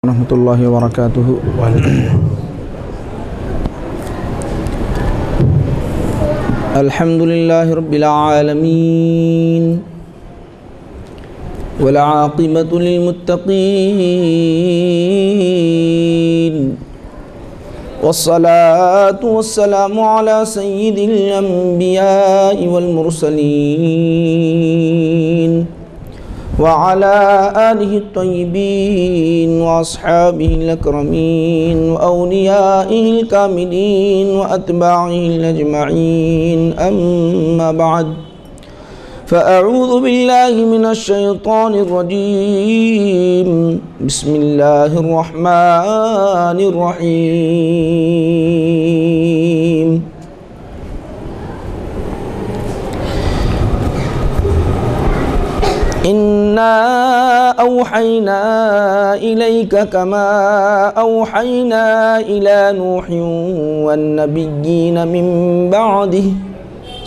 ورحمۃ اللہ وبرکاتہ۔ الحمد للہ رب العالمین والعاقبۃ للمتقین والصلاة والسلام على سید الانبیاء والمرسلین وعلى آلہ الطیبین واصحابہ الاکرمین واولیائہ الکاملین واتباعہ الاجمعین، اما بعد فاعوذ باللہ من الشیطان الرجیم، بسم اللہ الرحمن الرحیم۔ إِنَّا أَوْحَيْنَا إِلَيْكَ كَمَا أَوْحَيْنَا إِلَى نُوحٍ وَالنَّبِيِّينَ مِن بَعْدِهِ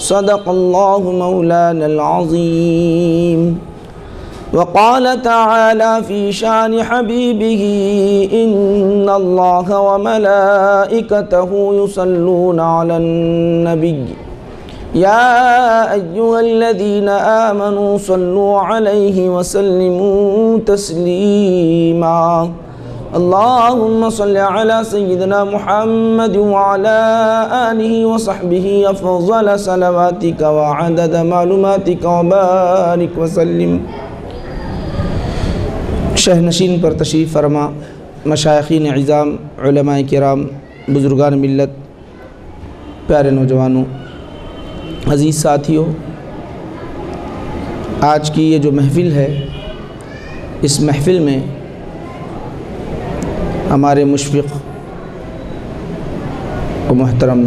صدق الله مولانا العظيم۔ وقال تعالى في شان حبيبه إن الله وملائكته يصلون على النبي يا أيها الذين آمنوا صلوا عليه وسلموا تسليما، اللهم صل على سيدنا محمد وعلى آله وصحبه أفضل صلواتك وعدد معلوماتك وبارك وسلم۔ شہنشین پر تشریف فرما مشائخین عظام، علماء کرام، بزرگان ملت، پیارے نوجوانوں، عزیز ساتھیوں، آج کی یہ جو محفل ہے، اس محفل میں ہمارے مشفق و محترم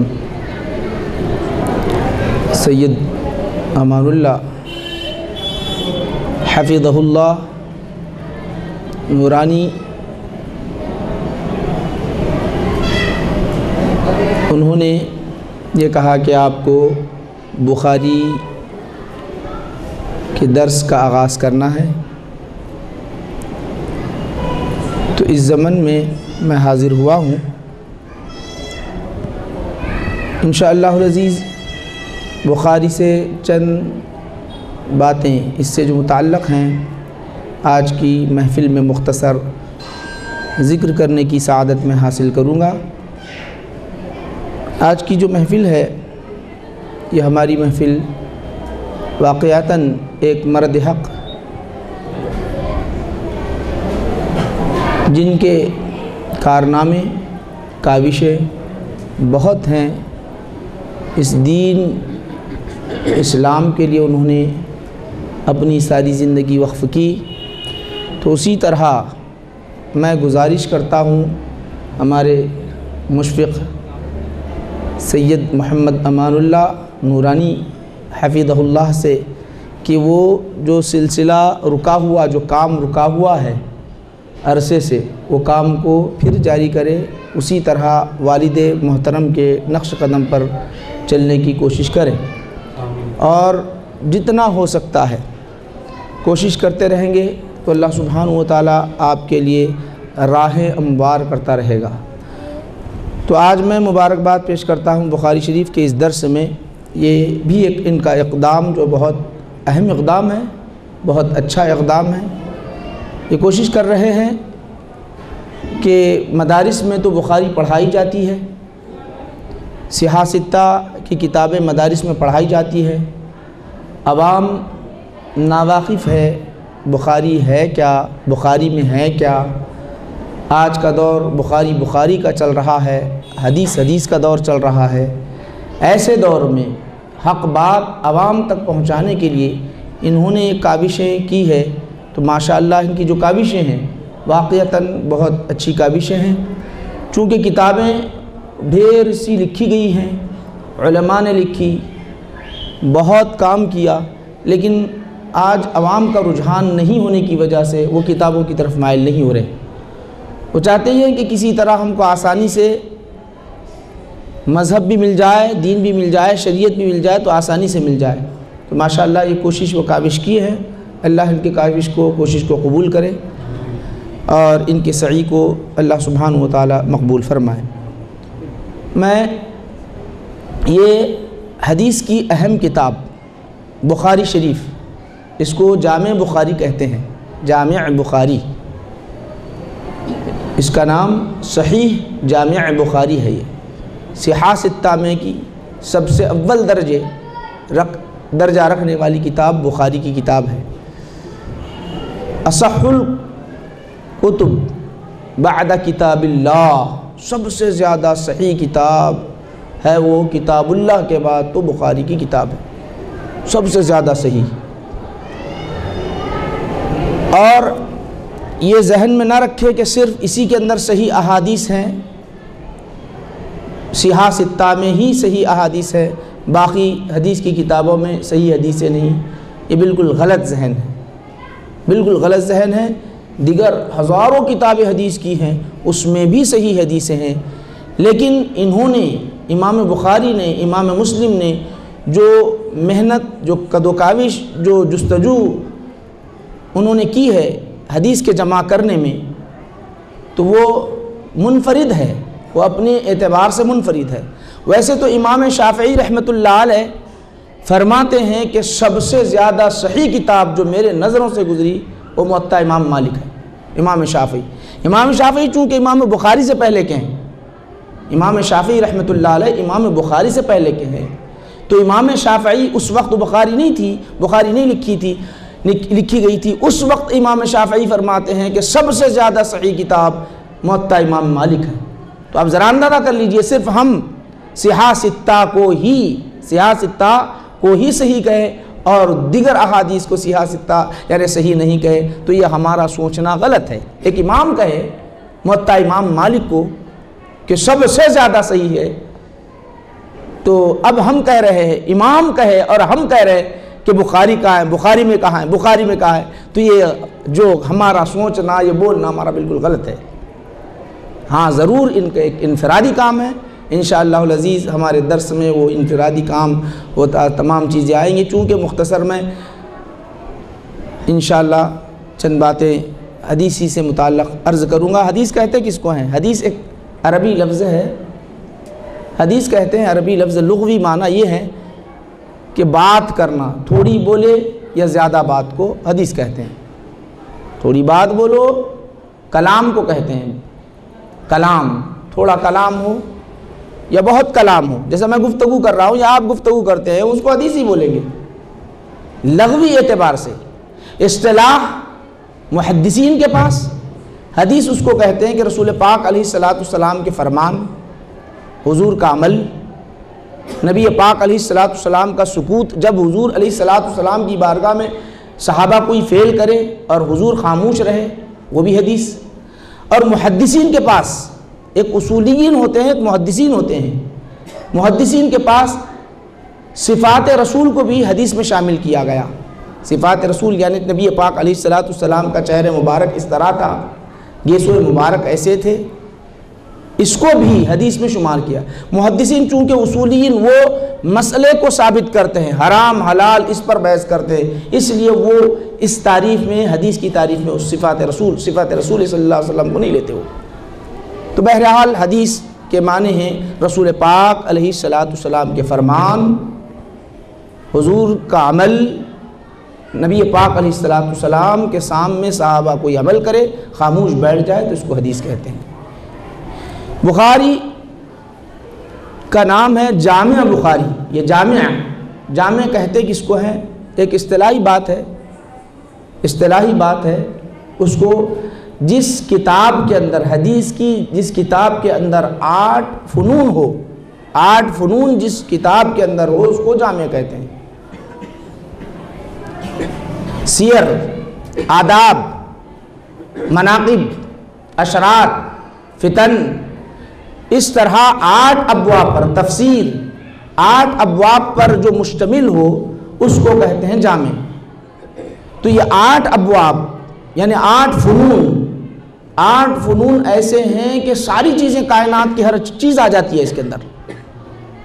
سید امان اللہ حفظہ اللہ نورانی، انہوں نے یہ کہا کہ آپ کو بخاری کے درس کا آغاز کرنا ہے، تو اس ضمن میں میں حاضر ہوا ہوں۔ انشاءاللہ العزیز بخاری سے چند باتیں اس سے جو متعلق ہیں آج کی محفل میں مختصر ذکر کرنے کی سعادت میں حاصل کروں گا۔ آج کی جو محفل ہے یہ ہماری محفل واقعتاً ایک مرد حق جن کے کارنامے کاوشیں بہت ہیں، اس دین اسلام کے لیے انہوں نے اپنی ساری زندگی وقف کی، تو اسی طرح میں گزارش کرتا ہوں ہمارے مشفق سید محمد امان اللہ نورانی حفظہ اللہ سے کہ وہ جو سلسلہ رکا ہوا، جو کام رکا ہوا ہے عرصے سے، وہ کام کو پھر جاری کرے، اسی طرح والد محترم کے نقش قدم پر چلنے کی کوشش کریں، اور جتنا ہو سکتا ہے کوشش کرتے رہیں گے تو اللہ سبحانہ و تعالیٰ آپ کے لیے راہ ہموار کرتا رہے گا۔ تو آج میں مبارکباد پیش کرتا ہوں بخاری شریف کے اس درس میں۔ یہ بھی ایک ان کا اقدام جو بہت اہم اقدام ہے، بہت اچھا اقدام ہے۔ یہ کوشش کر رہے ہیں کہ مدارس میں تو بخاری پڑھائی جاتی ہے، صحاح ستہ کی کتابیں مدارس میں پڑھائی جاتی ہے، عوام ناواقف ہے بخاری ہے کیا، بخاری میں ہے کیا۔ آج کا دور بخاری کا چل رہا ہے، حدیث کا دور چل رہا ہے۔ ایسے دور میں حق بات عوام تک پہنچانے کے لیے انہوں نے کاوشیں کی ہے، تو ماشاءاللہ ان کی جو کاوشیں ہیں واقعتاً بہت اچھی کاوشیں ہیں۔ چونکہ کتابیں ڈھیر سی لکھی گئی ہیں، علماء نے لکھی، بہت کام کیا، لیکن آج عوام کا رجحان نہیں ہونے کی وجہ سے وہ کتابوں کی طرف مائل نہیں ہو رہے۔ وہ چاہتے ہیں کہ کسی طرح ہم کو آسانی سے مذہب بھی مل جائے، دین بھی مل جائے، شریعت بھی مل جائے، تو آسانی سے مل جائے۔ تو ماشاءاللہ یہ کوشش وہ کاوش کی ہے، اللہ ان کی کوشش کو قبول کرے۔ اور ان کے سعی کو اللہ سبحانہ و تعالی مقبول فرمائے۔ میں یہ حدیث کی اہم کتاب بخاری شریف، اس کو جامع بخاری کہتے ہیں، جامع بخاری، اس کا نام صحیح جامع بخاری ہے۔ یہ صحاح ستہ میں کی سب سے اول درجہ رکھنے والی کتاب بخاری کی کتاب ہے۔ اصح الکتب بعد کتاب اللہ، سب سے زیادہ صحیح کتاب ہے وہ کتاب اللہ کے بعد تو بخاری کی کتاب ہے، سب سے زیادہ صحیح۔ اور یہ ذہن میں نہ رکھے کہ صرف اسی کے اندر صحیح احادیث ہیں، صحاح ستہ میں ہی صحیح احادیث ہے، باقی حدیث کی کتابوں میں صحیح حدیثیں نہیں۔ یہ بالکل غلط ذہن ہے، بالکل غلط ذہن ہے۔ دیگر ہزاروں کتابیں حدیث کی ہیں، اس میں بھی صحیح حدیثیں ہیں، لیکن انہوں نے، امام بخاری نے، امام مسلم نے جو محنت، جو قد و کاوش، جو جستجو انہوں نے کی ہے حدیث کے جمع کرنے میں، تو وہ منفرد ہے، وہ اپنے اعتبار سے منفرد ہے۔ ویسے تو امام شافعی رحمۃ اللہ علیہ فرماتے ہیں کہ سب سے زیادہ صحیح کتاب جو میرے نظروں سے گزری وہ موطا امام مالک ہے۔ امام شافعی چونکہ امام بخاری سے پہلے کے ہیں، امام شافعی رحمۃ اللہ علیہ امام بخاری سے پہلے کے ہیں، تو امام شافعی اس وقت بخاری نہیں تھی، بخاری نہیں لکھی گئی تھی، اس وقت امام شافعی فرماتے ہیں کہ سب سے زیادہ صحیح کتاب موطا امام مالک ہے۔ تو آپ ذرا اندازہ کر لیجئے، صرف ہم صحاح ستہ کو ہی صحیح کہیں اور دیگر احادیث کو صحاح ستہ یعنی صحیح نہیں کہے تو یہ ہمارا سوچنا غلط ہے۔ ایک امام کہے موطا امام مالک کو کہ سب سے زیادہ صحیح ہے، تو اب ہم کہہ رہے ہیں، امام کہے اور ہم کہہ رہے ہیں کہ بخاری کہاں ہے، بخاری میں کہاں ہے، تو یہ جو ہمارا سوچنا، یہ بولنا ہمارا بالکل غلط ہے۔ ہاں ضرور ان کا ایک انفرادی کام ہے، انشاءاللہ العزیز ہمارے درس میں وہ انفرادی کام ہوتا، تمام چیزیں آئیں گی، چونکہ مختصر میں انشاءاللہ چند باتیں حدیثی سے متعلق عرض کروں گا۔ حدیث کہتے کس کو ہیں؟ حدیث ایک عربی لفظ ہے، حدیث کہتے ہیں، عربی لفظ لغوی معنی یہ ہے کہ بات کرنا، تھوڑی بولے یا زیادہ بات کو حدیث کہتے ہیں۔ تھوڑی بات بولو، کلام کو کہتے ہیں، کلام، تھوڑا کلام ہو یا بہت کلام ہو، جیسا میں گفتگو کر رہا ہوں یا آپ گفتگو کرتے ہیں، اس کو حدیث ہی بولیں گے لغوی اعتبار سے۔ اصطلاح محدثین کے پاس حدیث اس کو کہتے ہیں کہ رسول پاک علیہ السلام کے فرمان، حضور کا عمل، نبی پاک علیہ السلام کا سکوت، جب حضور علیہ السلام کی بارگاہ میں صحابہ کوئی فعل کرے اور حضور خاموش رہے، وہ بھی حدیث۔ اور محدثین کے پاس ایک اصولیین ہوتے ہیں، ایک محدثین ہوتے ہیں، محدثین کے پاس صفات رسول کو بھی حدیث میں شامل کیا گیا۔ صفات رسول یعنی نبی پاک علیہ السلام کا چہرہ مبارک اس طرح تھا، گیسوئے مبارک ایسے تھے، اس کو بھی حدیث میں شمار کیا۔ محدثین چونکہ اصولیین وہ مسئلے کو ثابت کرتے ہیں، حرام حلال اس پر بحث کرتے ہیں، اس لیے وہ اس تعریف میں، حدیث کی تعریف میں اس صفات رسول صلی اللہ علیہ وسلم کو نہیں لیتے ہو۔ تو بہرحال حدیث کے معنی ہیں رسول پاک علیہ السلام کے فرمان، حضور کا عمل، نبی پاک علیہ السلام کے سامنے صحابہ کوئی عمل کرے، خاموش بیٹھ جائے تو اس کو حدیث کہتے ہیں۔ بخاری کا نام ہے جامع بخاری، یہ جامع کہتے کس کو ہیں؟ ایک اصطلاحی بات ہے، اس کو جس کتاب کے اندر، حدیث کی جس کتاب کے اندر 8 فنون ہو، 8 فنون جس کتاب کے اندر ہو اس کو جامع کہتے ہیں۔ سیر، آداب، مناقب، اشرات، فتن، اس طرح 8 ابواب پر، تفسیر 8 ابواب پر جو مشتمل ہو اس کو کہتے ہیں جامع۔ تو یہ 8 ابواب یعنی 8 فنون ایسے ہیں کہ ساری چیزیں، کائنات کی ہر چیز آ جاتی ہے اس کے اندر۔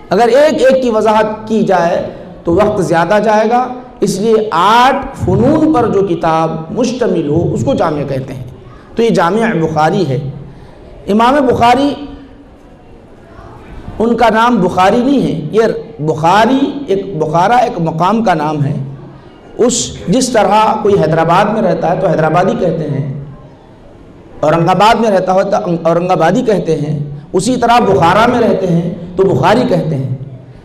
اگر ایک ایک کی وضاحت کی جائے تو وقت زیادہ جائے گا، اس لیے 8 فنون پر جو کتاب مشتمل ہو اس کو جامع کہتے ہیں۔ تو یہ جامع بخاری ہے۔ امام بخاری ان کا نام بخاری نہیں ہے، یہ بخاری بخارا ایک مقام کا نام ہے۔ جس طرح کوئی حیدرآباد میں رہتا ہے تو حیدرآبادی کہتے ہیں، اورنگ آباد میں رہتا ہو تو اورنگ آبادی کہتے ہیں، اسی طرح بخارا میں رہتے ہیں تو بخاری کہتے ہیں۔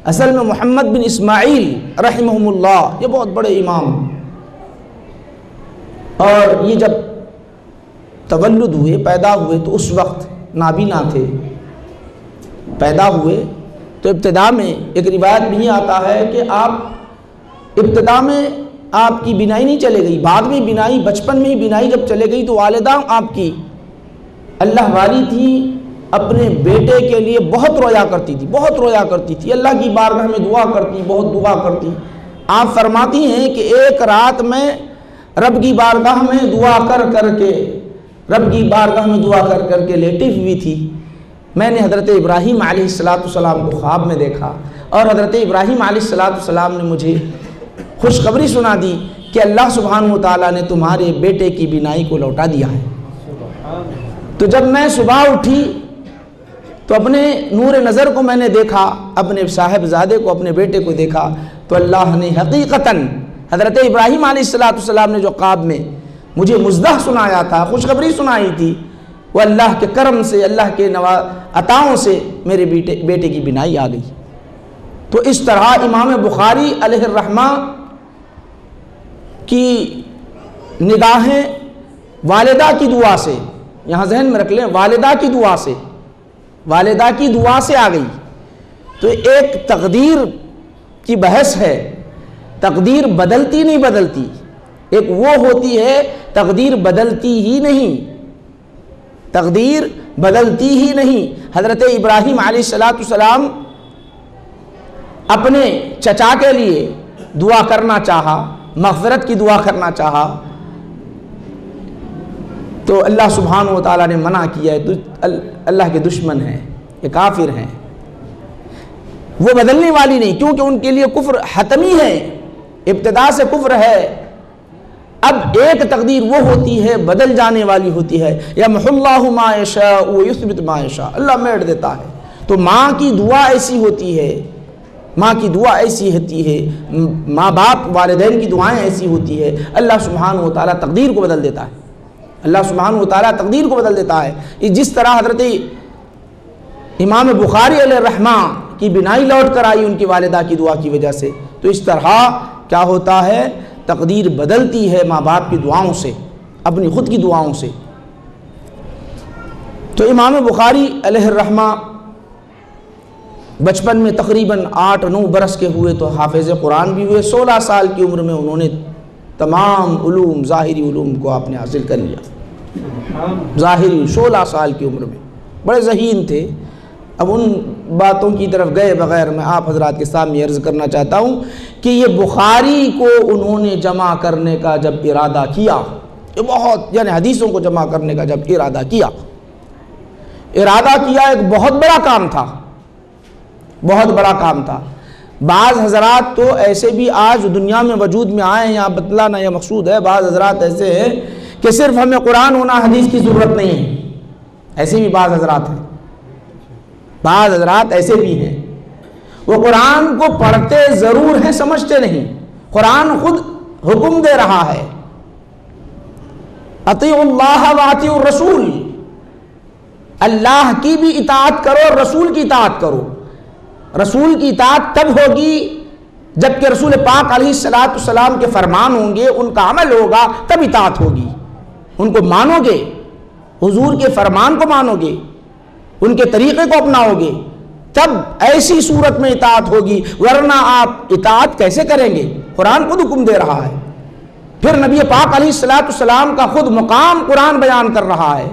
اصل میں محمد بن اسماعیل رحمہم اللہ یہ بہت بڑے امام، اور یہ جب تولد ہوئے، پیدا ہوئے تو اس وقت نابینا تھے۔ پیدا ہوئے تو ابتدا میں ایک روایت بھی آتا ہے کہ آپ ابتدا میں آپ کی بینائی نہیں چلے گئی، بعد میں بینائی، بچپن میں ہی بینائی جب چلے گئی تو والدہ آپ کی اللہ والی تھی، اپنے بیٹے کے لیے بہت رویا کرتی تھی، بہت رویا کرتی تھی، اللہ کی بارگاہ میں دعا کرتی، بہت دعا کرتی۔ آپ فرماتی ہیں کہ ایک رات میں رب کی بارگاہ میں دعا کر کے لیٹی ہوئی تھی، میں نے حضرت ابراہیم علیہ السلام کو خواب میں دیکھا، اور حضرت ابراہیم علیہ السلام نے مجھے خوشخبری سنا دی کہ اللہ سبحانہ و تعالیٰ نے تمہارے بیٹے کی بینائی کو لوٹا دیا ہے۔ تو جب میں صبح اٹھی تو اپنے نور نظر کو میں نے دیکھا، اپنے صاحبزادے کو، اپنے بیٹے کو دیکھا، تو اللہ نے حقیقتاً حضرت ابراہیم علیہ السلام نے جو خواب میں مجھے مزدح سنایا تھا، خوشخبری سنائی تھی، وہ اللہ کے کرم سے، اللہ کے عطاؤں سے میرے بیٹے کی بینائی آ گئی۔ تو اس طرح امام بخاری علیہ الرحمہ کی نگاہیں والدہ کی دعا سے، یہاں ذہن میں رکھ لیں، والدہ کی دعا سے آ گئی۔ تو ایک تقدیر کی بحث ہے، تقدیر بدلتی نہیں بدلتی، ایک وہ ہوتی ہے تقدیر بدلتی ہی نہیں، تقدیر بدلتی ہی نہیں۔ حضرت ابراہیم علیہ السلام اپنے چچا کے لیے دعا کرنا چاہا، مغفرت کی دعا کرنا چاہا، تو اللہ سبحانہ و تعالیٰ نے منع کیا ہے، اللہ کے دشمن ہیں، یہ کافر ہیں، وہ بدلنے والی نہیں، کیونکہ ان کے لیے کفر حتمی ہے، ابتدا سے کفر ہے۔ اب ایک تقدیر وہ ہوتی ہے بدل جانے والی ہوتی ہے، یمحو اللہ ما یشاء ویثبت ما یشاء، اللہ میٹ دیتا ہے۔ تو ماں کی دعا ایسی ہوتی ہے، ماں باپ والدین کی دعائیں ایسی ہوتی ہے، اللہ سبحانہ و تعالیٰ تقدیر کو بدل دیتا ہے، اللہ سبحانہ و تعالیٰ تقدیر کو بدل دیتا ہے۔ جس طرح حضرت امام بخاری علیہ الرحمہ کی بینائی لوٹ کر آئی ان کی والدہ کی دعا کی وجہ سے، تو اس طرح کیا ہوتا ہے، تقدیر بدلتی ہے ماں باپ کی دعاؤں سے، اپنی خود کی دعاؤں سے۔ تو امام بخاری علیہ الرحمہ بچپن میں تقریباً 8-9 برس کے ہوئے تو حافظ قرآن بھی ہوئے، 16 سال کی عمر میں انہوں نے تمام علوم، ظاہری علوم کو آپ نے حاصل کر لیا، ظاہری 16 سال کی عمر میں، بڑے ذہین تھے۔ اب ان باتوں کی طرف گئے بغیر میں آپ حضرات کے سامنے عرض کرنا چاہتا ہوں کہ یہ بخاری کو انہوں نے جمع کرنے کا جب ارادہ کیا، یہ یعنی حدیثوں کو جمع کرنے کا جب ارادہ کیا ایک بہت بڑا کام تھا، بہت بڑا کام تھا۔ بعض حضرات تو ایسے بھی آج دنیا میں وجود میں آئے ہیں، یہاں بتلانا یہ مقصود ہے، بعض حضرات ایسے ہیں کہ صرف ہمیں قرآن ہونا حدیث کی ضرورت نہیں ہے، ایسے بھی بعض حضرات ہیں، بعض حضرات ایسے بھی ہیں، وہ قرآن کو پڑھتے ضرور ہیں، سمجھتے نہیں۔ قرآن خود حکم دے رہا ہے، اطیعوا اللہ و اطیعوا الرسول، اللہ کی بھی اطاعت کرو اور رسول کی اطاعت کرو۔ رسول کی اطاعت تب ہوگی جبکہ رسول پاک علیہ السلام کے فرمان ہوں گے، ان کا عمل ہوگا، تب اطاعت ہوگی۔ ان کو مانو گے، حضور کے فرمان کو مانو گے، ان کے طریقے کو اپناؤ گے، تب ایسی صورت میں اطاعت ہوگی، ورنہ آپ اطاعت کیسے کریں گے؟ قرآن خود حکم دے رہا ہے، پھر نبی پاک علیہ السلام کا خود مقام قرآن بیان کر رہا ہے۔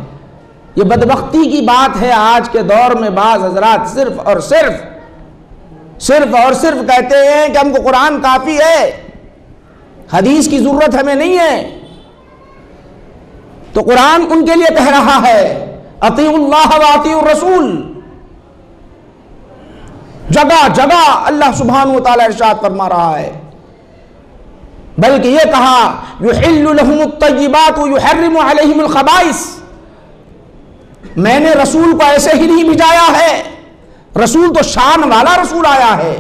یہ بدبختی کی بات ہے آج کے دور میں بعض حضرات صرف اور صرف کہتے ہیں کہ ہم کو قرآن کافی ہے، حدیث کی ضرورت ہمیں نہیں ہے۔ تو قرآن ان کے لیے کہہ رہا ہے اطیعوا اللہ و اطیعوا الرسول، جگہ جگہ اللہ سبحانہ و تعالی ارشاد فرما رہا ہے، بلکہ یہ کہا یحل لهم الطیبات ویحرم علیہم الخبائث، میں نے رسول کو ایسے ہی نہیں بھیجایا ہے، رسول تو شان والا رسول آیا ہے،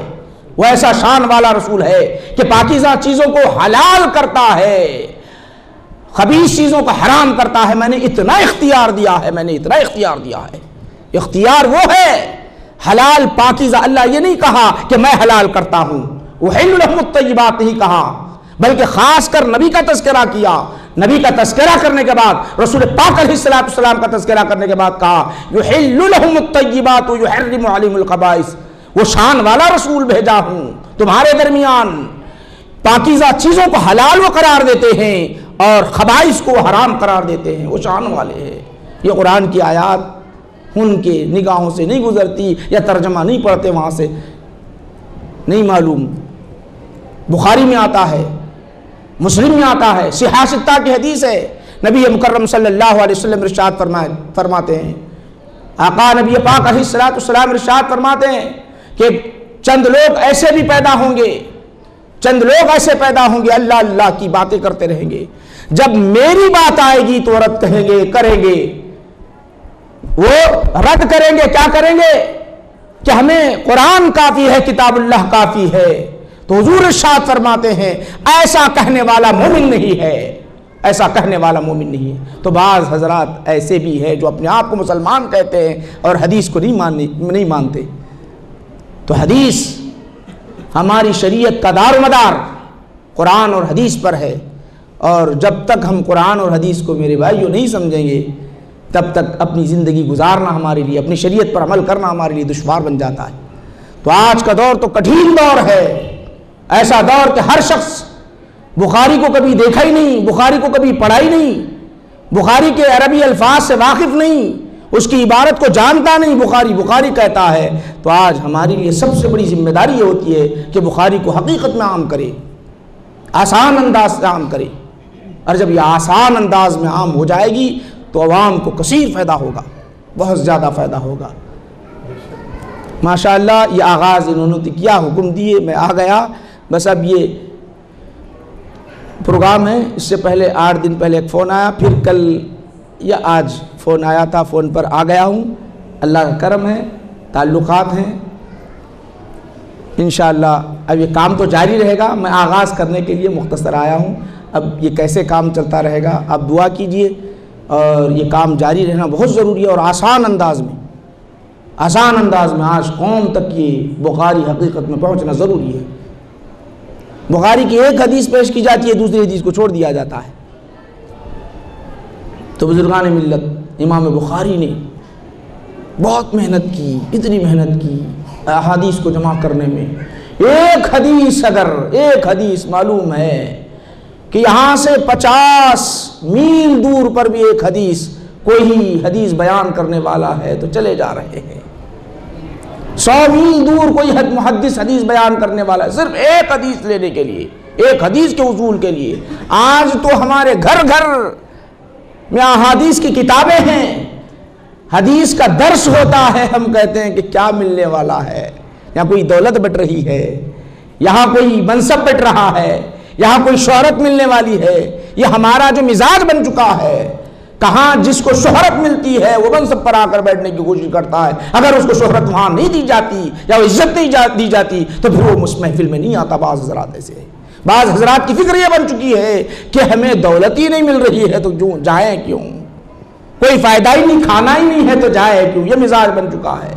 وہ ایسا شان والا رسول ہے کہ پاکیزہ چیزوں کو حلال کرتا ہے، خبیث چیزوں کو حرام کرتا ہے۔ میں نے اتنا اختیار دیا ہے، میں نے اتنا اختیار دیا ہے۔ اختیار وہ ہے حلال پاکیزہ، اللہ یہ نہیں کہا کہ میں حلال کرتا ہوں، احل لکم الطیبات نہیں کہا، بلکہ خاص کر نبی کا تذکرہ کیا۔ نبی کا تذکرہ کرنے کے بعد، رسول پاک علیہ السلام کا تذکرہ کرنے کے بعد کہا یحل لہم الطیبات ویحرم علیہم الخبائث، وہ شان والا رسول بھیجا ہوں تمہارے درمیان، پاکیزہ چیزوں کو حلال وہ قرار دیتے ہیں اور خبائث کو حرام قرار دیتے ہیں، وہ شان والے ہیں۔ یہ قرآن کی آیات ان کے نگاہوں سے نہیں گزرتی، یا ترجمہ نہیں پڑھتے وہاں سے نہیں معلوم۔ بخاری میں آتا ہے، مسلم میں آتا ہے، صحاح ستہ کی حدیث ہے، نبی مکرم صلی اللہ علیہ وسلم ارشاد فرماتے ہیں، آقا نبی پاک علیہ السلام ارشاد فرماتے ہیں کہ چند لوگ ایسے بھی پیدا ہوں گے، چند لوگ ایسے پیدا ہوں گے اللہ اللہ کی باتیں کرتے رہیں گے، جب میری بات آئے گی تو رد کہیں گے، کریں گے، وہ رد کریں گے، کیا کریں گے کہ ہمیں قرآن کافی ہے، کتاب اللہ کافی ہے۔ تو حضور ارشاد فرماتے ہیں ایسا کہنے والا مومن نہیں ہے، ایسا کہنے والا مومن نہیں ہے۔ تو بعض حضرات ایسے بھی ہیں جو اپنے آپ کو مسلمان کہتے ہیں اور حدیث کو نہیں مانتے۔ تو حدیث ہماری شریعت کا دار و مدار قرآن اور حدیث پر ہے، اور جب تک ہم قرآن اور حدیث کو میرے بھائیوں نہیں سمجھیں گے تب تک اپنی زندگی گزارنا ہمارے لیے، اپنی شریعت پر عمل کرنا ہمارے لیے دشوار بن جاتا ہے۔ تو آج کا دور تو کٹھین دور ہے، ایسا دور کہ ہر شخص بخاری کو کبھی دیکھا ہی نہیں، بخاری کو کبھی پڑھا ہی نہیں، بخاری کے عربی الفاظ سے واقف نہیں، اس کی عبارت کو جانتا نہیں، بخاری کہتا ہے۔ تو آج ہمارے لیے سب سے بڑی ذمہ داری یہ ہوتی ہے کہ بخاری کو حقیقت میں عام کرے، آسان انداز سے عام کرے، اور جب یہ آسان انداز میں عام ہو جائے گی تو عوام کو کثیر فائدہ ہوگا، بہت زیادہ فائدہ ہوگا۔ ماشاءاللہ یہ آغاز انہوں نے کیا، حکم دیے، میں آ گیا، بس اب یہ پروگرام ہے۔ اس سے پہلے 8 دن پہلے ایک فون آیا، پھر کل یا آج فون آیا تھا، فون پر آ گیا ہوں، اللہ کا کرم ہے، تعلقات ہیں انشاءاللہ۔ اب یہ کام تو جاری رہے گا، میں آغاز کرنے کے لیے مختصر آیا ہوں، اب یہ کیسے کام چلتا رہے گا آپ دعا کیجئے، اور یہ کام جاری رہنا بہت ضروری ہے، اور آسان انداز میں آج قوم تک یہ بخاری حقیقت میں پہنچنا ضروری ہے۔ بخاری کی ایک حدیث پیش کی جاتی ہے، دوسری حدیث کو چھوڑ دیا جاتا ہے۔ تو بزرگان ملت امام بخاری نے بہت محنت کی، اتنی محنت کی احادیث کو جمع کرنے میں۔ ایک حدیث معلوم ہے کہ یہاں سے 50 میل دور پر بھی ایک حدیث، کوئی حدیث بیان کرنے والا ہے تو چلے جا رہے ہیں، 100 میل دور کوئی محدث حدیث بیان کرنے والا ہے، صرف ایک حدیث لینے کے لیے، ایک حدیث کے حصول کے لیے۔ آج تو ہمارے گھر گھر میں احادیث کی کتابیں ہیں، حدیث کا درس ہوتا ہے، ہم کہتے ہیں کہ کیا ملنے والا ہے، یہاں کوئی دولت بٹ رہی ہے، یہاں کوئی منصب بٹ رہا ہے، یہاں کوئی شہرت ملنے والی ہے۔ یہ ہمارا جو مزاج بن چکا ہے، کہاں جس کو شہرت ملتی ہے وہ منصب پر آ کر بیٹھنے کی کوشش کرتا ہے، اگر اس کو شہرت وہاں نہیں دی جاتی یا وہ عزت نہیں دی جاتی تو پھر وہ اس محفل میں نہیں آتا۔ بعض حضرات ایسے ہیں، بعض حضرات کی فکر یہ بن چکی ہے کہ ہمیں دولت ہی نہیں مل رہی ہے تو جائیں کیوں، کوئی فائدہ ہی نہیں، کھانا ہی نہیں ہے تو جائے کیوں، یہ مزاج بن چکا ہے۔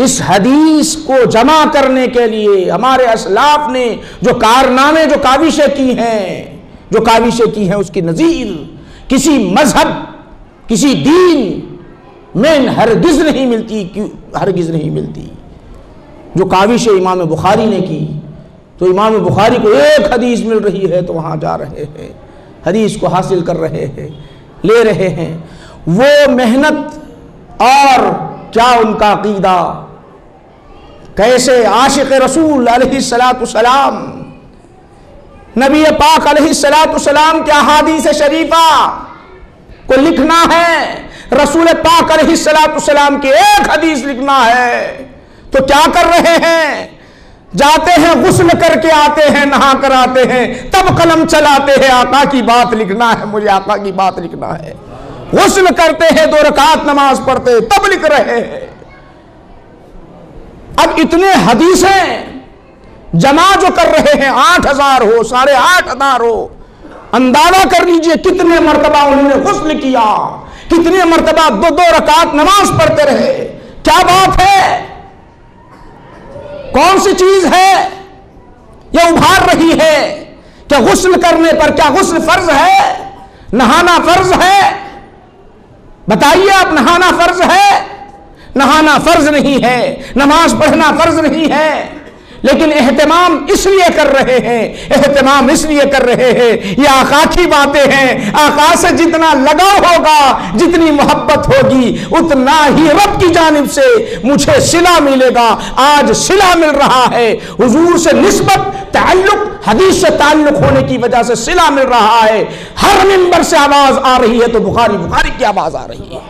اس حدیث کو جمع کرنے کے لیے ہمارے اسلاف نے جو کارنامے، جو کاوشیں کی ہیں، اس کی نظیر کسی مذہب، کسی دین میں ہرگز نہیں ملتی۔ جو کاوشیں امام بخاری نے کی، تو امام بخاری کو ایک حدیث مل رہی ہے تو وہاں جا رہے ہیں، حدیث کو حاصل کر رہے ہیں، لے رہے ہیں۔ وہ محنت اور کیا ان کا عقیدہ، کیسے عاشق رسول علیہ السلام، نبی پاک علیہ السلام کے احادیث شریفہ کو لکھنا ہے، رسول پاک علیہ السلام کی ایک حدیث لکھنا ہے، تو کیا کر رہے ہیں؟ جاتے ہیں، غسل کر کے آتے ہیں، نہا کر آتے ہیں، تب قلم چلاتے ہیں، آقا کی بات لکھنا ہے، مجھے آقا کی بات لکھنا ہے۔ غسل کرتے ہیں 2 رکعت نماز پڑھتے تب لکھ رہے ہیں۔ اب اتنے حدیثیں جمع جو کر رہے ہیں 8000 ہو 8500 ہو، اندازہ کر لیجئے کتنے مرتبہ انہوں نے غسل کیا، کتنے مرتبہ 2 رکعت نماز پڑھتے رہے۔ کیا بات ہے؟ کون سی چیز ہے یہ ابھار رہی ہے کہ غسل کرنے پر کیا غسل فرض ہے؟ نہانا فرض ہے؟ بتائیے آپ، نہانا فرض ہے؟ نہانا فرض نہیں ہے، نماز پڑھنا فرض نہیں ہے، لیکن اہتمام اس لیے کر رہے ہیں، اہتمام اس لیے کر رہے ہیں، یہ آقا کی باتیں ہیں۔ آقا سے جتنا لگاؤ ہوگا، جتنی محبت ہوگی، اتنا ہی رب کی جانب سے مجھے صلہ ملے گا۔ آج صلہ مل رہا ہے، حضور سے نسبت، تعلق، حدیث سے تعلق ہونے کی وجہ سے صلہ مل رہا ہے۔ ہر منبر سے آواز آ رہی ہے تو بخاری کی آواز آ رہی ہے،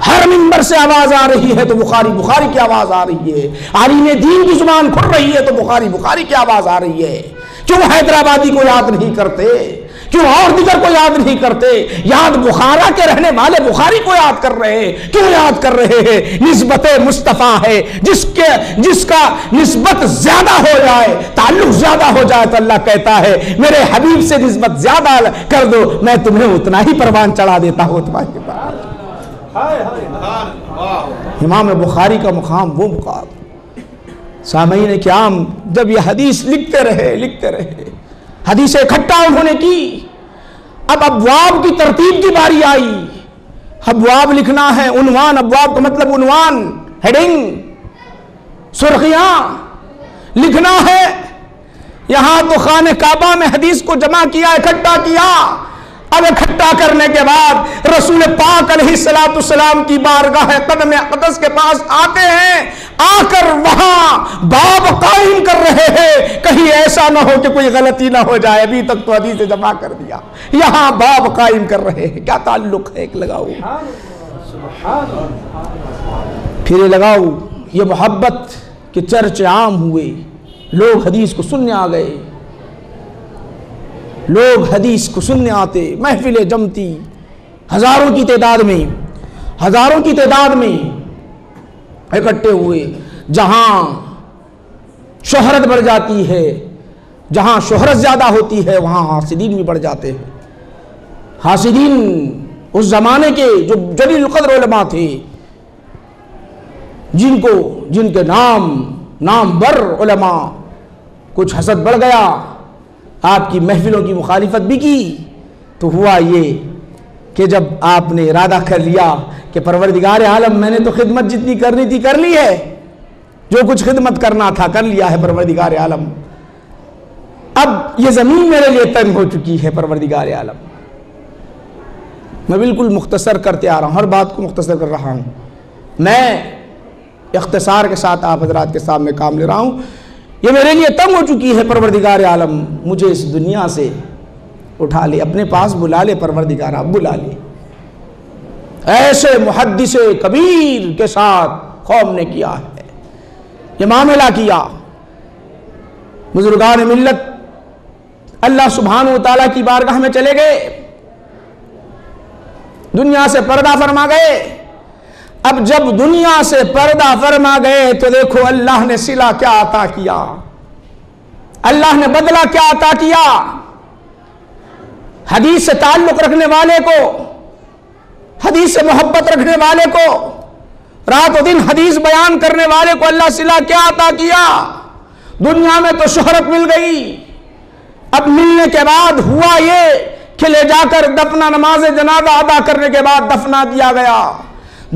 ہر منبر سے آواز آ رہی ہے تو بخاری کی آواز آ رہی ہے، عالم دین کی زبان کھل رہی ہے تو بخاری کی آواز آ رہی ہے۔ کیوں حیدرآبادی کو یاد نہیں کرتے؟ کیوں اور دیگر کو یاد نہیں کرتے؟ یاد بخارا کے رہنے والے بخاری کو یاد کر رہے ہیں۔ کیوں یاد کر رہے ہیں؟ نسبت مصطفیٰ ہے، جس کا نسبت زیادہ ہو جائے، تعلق زیادہ ہو جائے تو اللہ کہتا ہے میرے حبیب سے نسبت زیادہ کر دو، میں تمہیں اتنا ہی پروان چڑھا دیتا ہوں تمہارے پاس۔ امام بخاری کا مقام وہ مقام۔ سامعین کرام، جب یہ حدیث لکھتے رہے، حدیثیں اکٹھا انہوں نے کی، اب ابواب کی ترتیب کی باری آئی۔ ابواب لکھنا ہے، عنوان، ابواب کا مطلب عنوان، ہیڈنگ، سرخیاں لکھنا ہے۔ یہاں تو خانہ کعبہ میں حدیث کو جمع کیا، اکٹھا کیا۔ اب اکٹھا کرنے کے بعد رسول پاک علیہ السلام کی بارگاہ قدم اقدس کے پاس آتے ہیں، آ کر وہاں باب قائم کر رہے ہیں، کہیں ایسا نہ ہو کہ کوئی غلطی نہ ہو جائے، ابھی تک تو حدیث جمع کر دیا، یہاں باب قائم کر رہے ہیں۔ کیا تعلق ہے؟ ایک لگاؤ، پھر یہ لگاؤ، یہ محبت کے چرچے عام ہوئے، لوگ حدیث کو سننے آ گئے، لوگ حدیث کو سننے آتے، محفلیں جمتی، ہزاروں کی تعداد میں اکٹھے ہوئے۔ جہاں شہرت بڑھ جاتی ہے، جہاں شہرت زیادہ ہوتی ہے، وہاں حاسدین بھی بڑھ جاتے ہیں۔ حاسدین اس زمانے کے جو جلیل القدر علماء تھے، جن کے نام بر علماء، کچھ حسد بڑھ گیا، آپ کی محفلوں کی مخالفت بھی کی، تو ہوا یہ کہ جب آپ نے ارادہ کر لیا کہ پروردگار عالم، میں نے تو خدمت جتنی کرنی تھی کر لی ہے، جو کچھ خدمت کرنا تھا کر لیا ہے پروردگار عالم، اب یہ زمین میرے لیے تنگ ہو چکی ہے پروردگار عالم۔ میں بالکل مختصر کرتے آ رہا ہوں، ہر بات کو مختصر کر رہا ہوں، میں اختصار کے ساتھ آپ حضرات کے سامنے کام لے رہا ہوں۔ یہ میرے لیے تنگ ہو چکی ہے پروردگار عالم، مجھے اس دنیا سے اٹھا لے، اپنے پاس بلا لے پروردگار، آپ بلا لے۔ ایسے محدث کبیر کے ساتھ قوم نے کیا ہے، یہ معاملہ کیا۔ بزرگان ملت اللہ سبحانہ وتعالیٰ کی بارگاہ میں چلے گئے، دنیا سے پردہ فرما گئے۔ اب جب دنیا سے پردہ فرما گئے تو دیکھو اللہ نے صلہ کیا عطا کیا، اللہ نے بدلہ کیا عطا کیا۔ حدیث سے تعلق رکھنے والے کو، حدیث سے محبت رکھنے والے کو، رات و دن حدیث بیان کرنے والے کو اللہ صلہ کیا عطا کیا۔ دنیا میں تو شہرت مل گئی، اب ملنے کے بعد ہوا یہ کہ لے جا کر دفنہ نماز جنازہ ادا کرنے کے بعد دفنا دیا گیا۔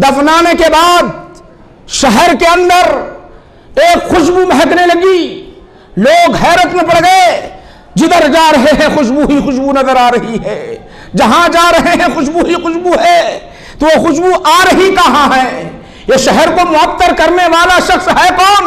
دفنانے کے بعد شہر کے اندر ایک خوشبو مہکنے لگی، لوگ حیرت میں پڑ گئے، جدھر جا رہے ہیں خوشبو ہی خوشبو نظر آ رہی ہے، جہاں جا رہے ہیں خوشبو ہی خوشبو ہے، تو وہ خوشبو آ رہی کہاں ہے؟ یہ شہر کو معطر کرنے والا شخص ہے کون؟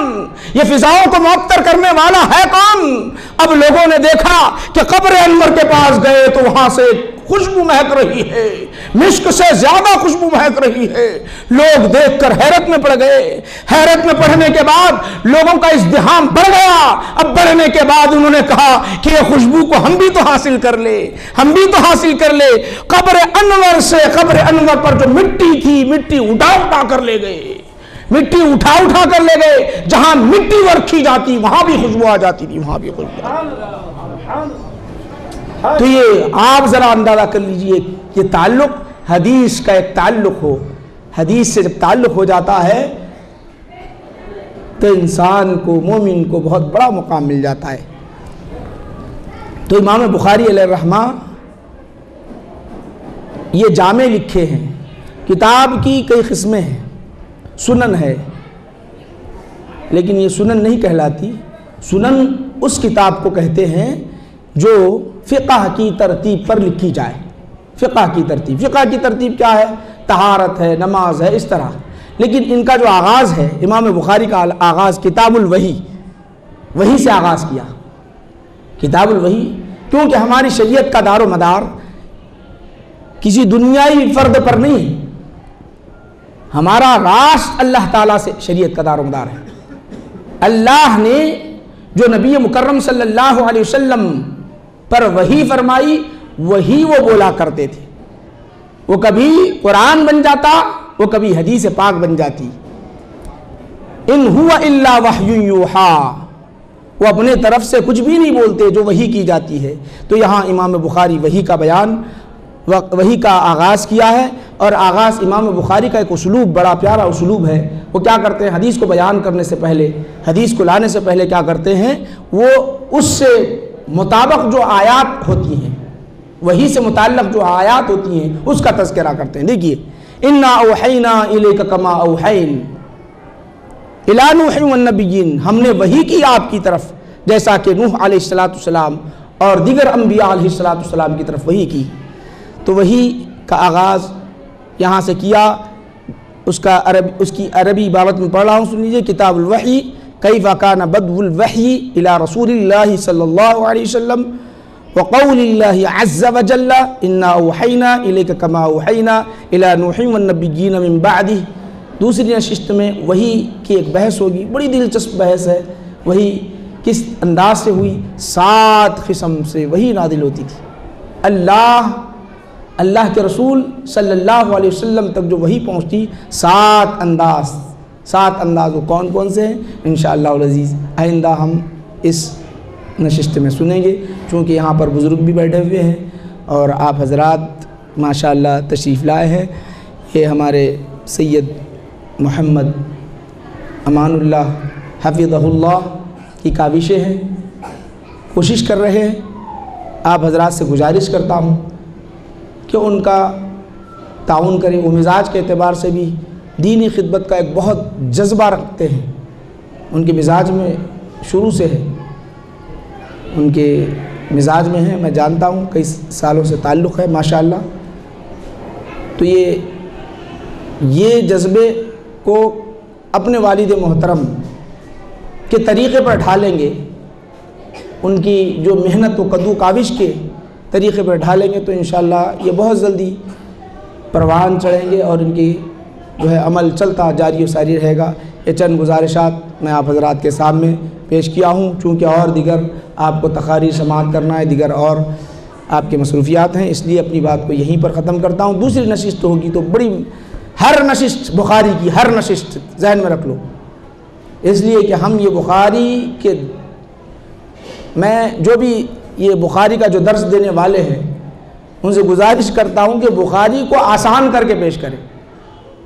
یہ فضاؤں کو معطر کرنے والا ہے کون؟ اب لوگوں نے دیکھا کہ قبر انور کے پاس گئے تو وہاں سے خوشبو مہک رہی ہے، مشک سے زیادہ خوشبو مہک رہی ہے۔ لوگ دیکھ کر حیرت میں پڑ گئے۔ حیرت میں پڑنے کے بعد لوگوں کا ازدحام بڑھ گیا۔ اب بڑھنے کے بعد انہوں نے کہا کہ یہ خوشبو کو ہم بھی تو حاصل کر لے، ہم بھی تو حاصل کر لے۔ قبر انور سے قبر انور پر جو مٹی تھی، مٹی اٹھا کر لے گئے، مٹی اٹھا کر لے گئے۔ جہاں مٹی رکھی جاتی وہاں بھی خوشبو آ جاتی تھی، وہاں بھی خوشبو آ جاتی۔ تو یہ آپ ذرا اندازہ کر لیجئے، یہ تعلق حدیث کا ایک تعلق ہو، حدیث سے جب تعلق ہو جاتا ہے تو انسان کو، مومن کو بہت بڑا مقام مل جاتا ہے۔ تو امام بخاری علیہ الرحمہ یہ جامع لکھے ہیں، کتاب کی کئی قسمیں ہیں، سنن ہے، لیکن یہ سنن نہیں کہلاتی۔ سنن اس کتاب کو کہتے ہیں جو فقہ کی ترتیب پر لکھی جائے۔ فقہ کی ترتیب کیا ہے؟ طہارت ہے، نماز ہے، اس طرح۔ لیکن ان کا جو آغاز ہے، امام بخاری کا آغاز کتاب الوحی، وحی سے آغاز کیا، کتاب الوحی، کیونکہ ہماری شریعت کا دار و مدار کسی دنیائی فرد پر نہیں، ہمارا راست اللہ تعالیٰ سے شریعت کا دار و مدار ہے۔ اللہ نے جو نبی مکرم صلی اللہ علیہ وسلم پر وحی فرمائی، وہی وہ بولا کرتے تھے۔ وہ کبھی قرآن بن جاتا، وہ کبھی حدیث پاک بن جاتی۔ ان ہوا الا وحی یوحا، وہ اپنے طرف سے کچھ بھی نہیں بولتے، جو وحی کی جاتی ہے۔ تو یہاں امام بخاری وحی کا بیان، وحی کا آغاز کیا ہے، اور آغاز امام بخاری کا ایک اسلوب، بڑا پیارا اسلوب ہے۔ وہ کیا کرتے ہیں؟ حدیث کو بیان کرنے سے پہلے، حدیث کو لانے سے پہلے کیا کرتے ہیں؟ وہ اس سے مطابق جو آیات ہوتی ہیں، وحی سے متعلق جو آیات ہوتی ہیں، اس کا تذکرہ کرتے ہیں۔ دیکھیے، اِنَّا أَوْحَيْنَا إِلَيْكَ كَمَا أَوْحَيْنَا إِلَىٰ نُوحٍ وَالنَّبِيِّينَ، ہم نے وحی کی آپ کی طرف جیسا کہ نوح علیہ السلام اور دیگر انبیاء علیہ السلام کی طرف وحی کی۔ تو وحی کا آغاز یہاں سے کیا۔ اس کی عربی عبارت میں پڑھ رہا ہوں، سن لیجیے۔ کتاب الوحی کیف کان بدء الوحی الی رسول اللہ صلی اللہ علیہ وسلم وقول اللہ عز وجل انا اوحینا الیک کما اوحینا الی نوح والنبیین من بعدہ۔ دوسری نشست میں وحی کی ایک بحث ہوگی، بڑی دلچسپ بحث ہے۔ وحی کس انداز سے ہوئی؟ 7 قسم سے وحی نازل ہوتی تھی۔ اللہ کے رسول صلی اللہ علیہ وسلم تک جو وحی پہنچتی، 7 انداز وہ کون کون سے ہیں؟ انشاءاللہ العزیز آئندہ ہم اس نشست میں سنیں گے، چونکہ یہاں پر بزرگ بھی بیٹھے ہوئے ہیں اور آپ حضرات ماشاءاللہ تشریف لائے ہیں۔ یہ ہمارے سید محمد امان اللہ حفظہ اللہ کی کاوشیں ہیں، کوشش کر رہے ہیں۔ آپ حضرات سے گزارش کرتا ہوں کہ ان کا تعاون کریں۔ وہ مزاج کے اعتبار سے بھی دینی خدمت کا ایک بہت جذبہ رکھتے ہیں، ان کے مزاج میں شروع سے ہے، ان کے مزاج میں ہے، میں جانتا ہوں، کئی سالوں سے تعلق ہے ماشاءاللہ۔ تو یہ جذبے کو اپنے والد محترم کے طریقے پر ڈھالیں گے، ان کی جو محنت و کدو کاوش کے طریقے پر ڈھالیں گے تو انشاءاللہ یہ بہت جلدی پروان چڑھیں گے اور ان کی جو ہے عمل چلتا جاری و ساری رہے گا۔ یہ چند گزارشات میں آپ حضرات کے سامنے پیش کیا ہوں، چونکہ اور دیگر آپ کو تقاریر سماعت کرنا ہے، دیگر اور آپ کے مصروفیات ہیں، اس لیے اپنی بات کو یہیں پر ختم کرتا ہوں۔ دوسری نشست ہوگی تو بڑی، ہر نشست بخاری کی، ہر نشست ذہن میں رکھ لو، اس لیے کہ ہم یہ بخاری کے، میں جو بھی یہ بخاری کا جو درس دینے والے ہیں ان سے گزارش کرتا ہوں کہ بخاری کو آسان کر کے پیش کریں۔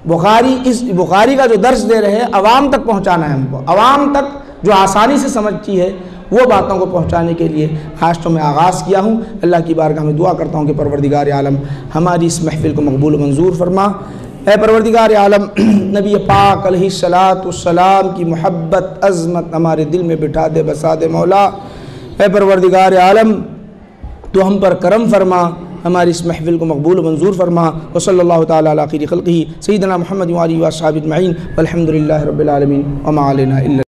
بخاری کا جو درس دے رہے ہیں عوام تک پہنچانا ہے ہم کو، عوام تک جو آسانی سے سمجھتی ہے وہ باتوں کو پہنچانے کے لیے آج تو میں آغاز کیا ہوں۔ اللہ کی بارگاہ میں دعا کرتا ہوں کہ پروردگار عالم ہماری اس محفل کو مقبول و منظور فرما۔ اے پروردگار عالم، نبی پاک علیہ السلام کی محبت، عظمت ہمارے دل میں بٹھا دے، بسا دے مولا۔ اے پروردگار عالم، تو ہم پر کرم فرما، ہماری اس محفل کو مقبول و منظور فرما۔ وصلی اللہ تعالیٰ علی خیر خلقہ سیدنا محمد وآلہ وصحبہ اجمعین والحمد للہ رب العالمین وما علینا الا